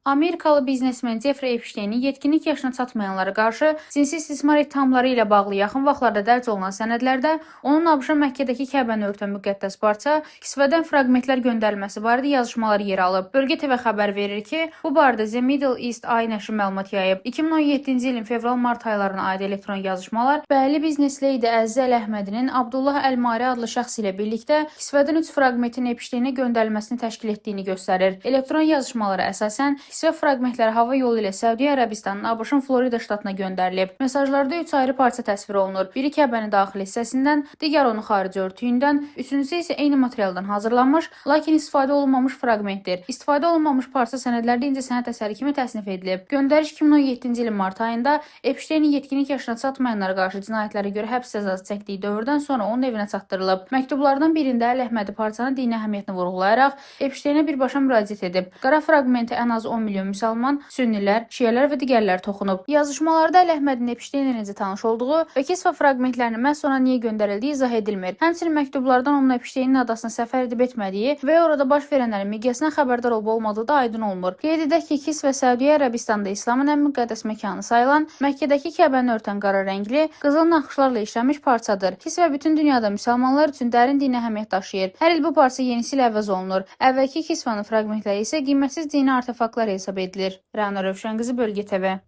Amerikalı biznesmen Jeffrey Epstein'in yetkinlik yaşına çatmayanlara qarşı cinsi istismar ittihamları ilə bağlı yaxın vaxtlarda dərc olunan sənədlərdə onun ABŞ Məkkədəki Kəbəni örtən müqəddəs parça, kisvədən fraqmentlər göndərilməsi barədə yazışmalar yer alıb. Bölgə TV xəbər verir ki, bu barədə The Middle East Eye nəşri məlumat yayıb. 2017-ci ilin fevral-mart aylarına aid elektron yazışmalar bəli biznes leydi Əzizə Əl-Əhmədinin Abdullah Əl-Mari adlı şəxs ilə birlikdə kisvədən 3 fraqmentin Epsteinə göndərilməsini təşkil etdiyini göstərir. Elektron yazışmalara əsasən kisvə fraqmentləri hava yolu ilə Səudiyyə Ərəbistanının ABŞ-ın Florida ştatına göndərilib. Mesajlarda 3 ayrı parça təsvir olunur. Biri Kəbənin daxili hissəsindən, digər onun xarici örtüyündən, üçüncüsü isə eyni materialdan hazırlanmış, lakin istifadə olunmamış fraqmentdir. İstifadə olunmamış parça sənədlərdə incə sənət əsəri kimi təsnif edilib. Göndəriş 2017-ci ilin mart ayında Epstein'in yetkinlik yaşına çatmayanlara qarşı cinayətlərə görə həbs cəzası çəkdiyi dövrdən sonra onun evinə çatdırılıb. Məktublardan birində Əl-Əhmədi parçanın dini əhəmiyyətini vurğulayaraq Epstein'ə birbaşa müraciət edib. Qara fraqmenti ən az 10 milyon müsəlman, sünnilər, şiələr və digərlər toxunub. Yazışmalarda Əl-Əhmədin Epsteinlə necə tanış olduğu və kisvə fraqmentlərinin məhz ona niyə göndərildiyi izah edilmir. Həmçinin məktublardan onun Epstein'in adasına səfər edib etmədiyi və orada baş verənlərin miqyasından xəbərdar olub-olmadığı da aydın olmur. Qeyd edək ki, Kisvə Səudiyyə Ərəbistanda İslamın ən müqəddəs məkanı sayılan, Məkkədəki Kəbəni örtən qara rəngli, qızıl naxışlarla işlənmiş parçadır. Kisvə bütün dünyada müsəlmanlar üçün dərin dini əhəmiyyət daşıyır. Hər il bu parça yenisi ilə əvəz olunur. Əvvəlki kisvanın fraqmentləri isə qiymətsiz dini artefaktlar hesab edilir. Rəna Rövşən qızı, Bölgə TV.